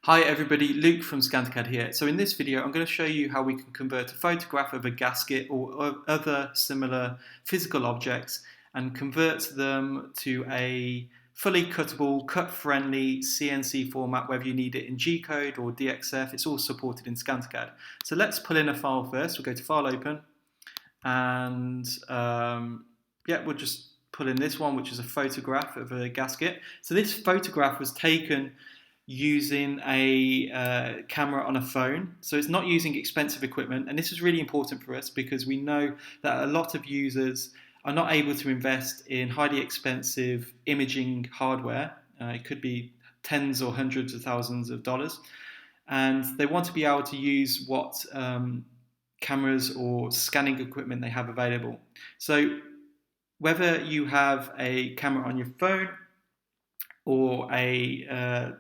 Hi everybody, Luke from CAD here. So in this video I'm going to show you how we can convert a photograph of a gasket or other similar physical objects and convert them to a fully cuttable, cut-friendly CNC format, whether you need it in G-code or DXF. It's all supported in CAD. So let's pull in a file first. We'll go to File, Open, and we'll just pull in this one, which is a photograph of a gasket. So this photograph was taken using a camera on a phone, so it's not using expensive equipment, and this is really important for us because we know that a lot of users are not able to invest in highly expensive imaging hardware. It could be tens or hundreds of thousands of dollars, and they want to be able to use what cameras or scanning equipment they have available. So whether you have a camera on your phone or a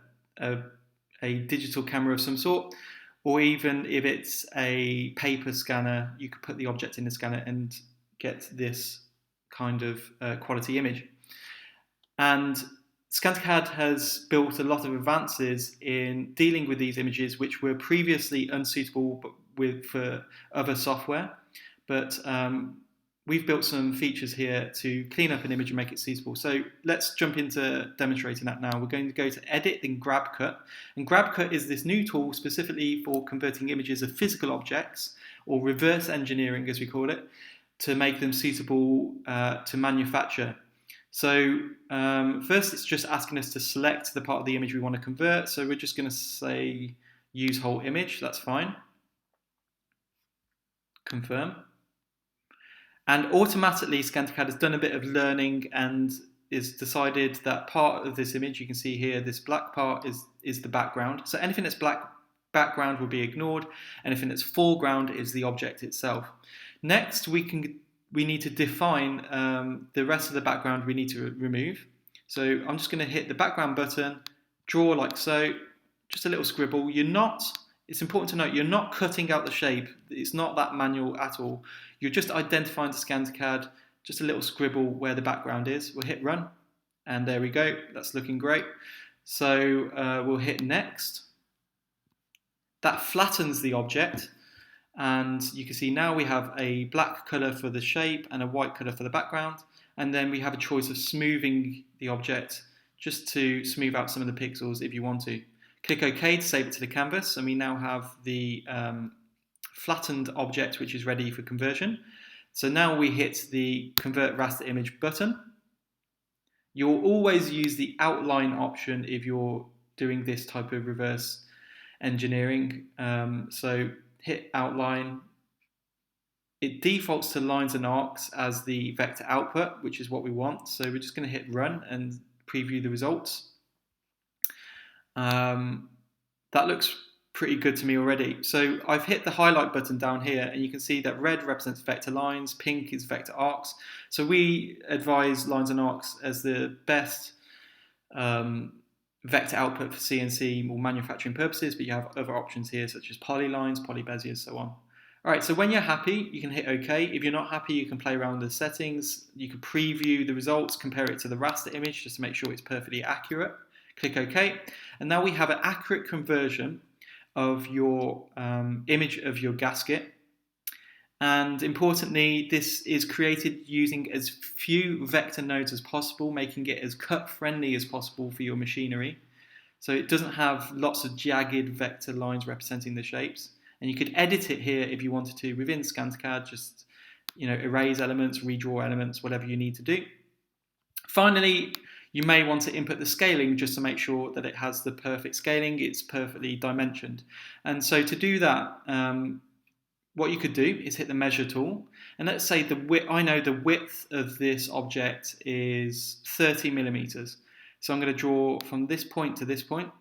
digital camera of some sort, or even if it's a paper scanner, you could put the object in the scanner and get this kind of quality image. And CAD has built a lot of advances in dealing with these images which were previously unsuitable for other software, but we've built some features here to clean up an image and make it suitable. So let's jump into demonstrating that now. We're going to go to Edit, then Grab Cut. And Grab Cut is this new tool specifically for converting images of physical objects, or reverse engineering as we call it, to make them suitable to manufacture. So first it's just asking us to select the part of the image we want to convert. So we're just going to say use whole image, that's fine. Confirm. And automatically, CAD has done a bit of learning and is decided that part of this image, you can see here, this black part is the background. So anything that's black background will be ignored. Anything that's foreground is the object itself. Next, we need to define the rest of the background we need to remove. So I'm just going to hit the background button, draw like so, just a little scribble. It's important to note, you're not cutting out the shape. It's not that manual at all. You're just identifying to CAD, just a little scribble where the background is. We'll hit run, and there we go. That's looking great. So we'll hit next. That flattens the object, and you can see now we have a black color for the shape and a white color for the background, and then we have a choice of smoothing the object just to smooth out some of the pixels if you want to. Click OK to save it to the canvas, and we now have the flattened object which is ready for conversion. So now we hit the Convert Raster Image button. You'll always use the outline option if you're doing this type of reverse engineering. So hit outline. It defaults to lines and arcs as the vector output, which is what we want. So we're just going to hit run and preview the results. That looks pretty good to me already. So I've hit the highlight button down here, and you can see that red represents vector lines, pink is vector arcs. So we advise lines and arcs as the best vector output for CNC or manufacturing purposes, but you have other options here such as polylines, polybeziers, so on. Alright, so when you're happy, you can hit OK. If you're not happy, you can play around with the settings. You can preview the results, compare it to the raster image just to make sure it's perfectly accurate. Click OK, and now we have an accurate conversion of your image of your gasket. And importantly, this is created using as few vector nodes as possible, making it as cut-friendly as possible for your machinery. So it doesn't have lots of jagged vector lines representing the shapes. And you could edit it here if you wanted to within CAD, just erase elements, redraw elements, whatever you need to do. Finally, you may want to input the scaling just to make sure that it has the perfect scaling, it's perfectly dimensioned. And so to do that, what you could do is hit the measure tool, and let's say I know the width of this object is 30 millimeters. So I'm going to draw from this point to this point.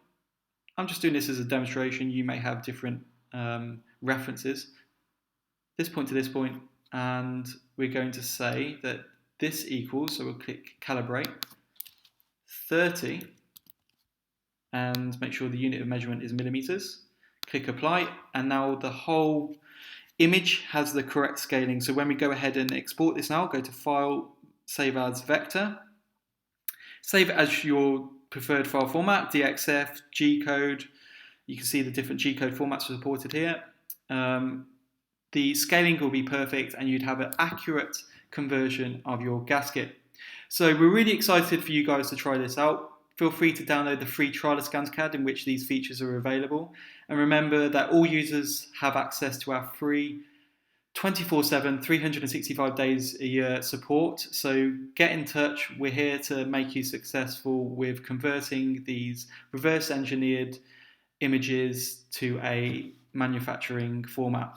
I'm just doing this as a demonstration. You may have different references. This point to this point, and we're going to say that this equals, so we'll click calibrate, 30, and make sure the unit of measurement is millimeters. Click apply, and now the whole image has the correct scaling. So when we go ahead and export this now, go to File, Save as Vector. Save it as your preferred file format, DXF, G-code, You can see the different G-code formats supported here. The scaling will be perfect, and you'd have an accurate conversion of your gasket. So we're really excited for you guys to try this out. Feel free to download the free trial of CAD in which these features are available. And remember that all users have access to our free 24/7, 365 days a year support. So get in touch. We're here to make you successful with converting these reverse engineered images to a manufacturing format.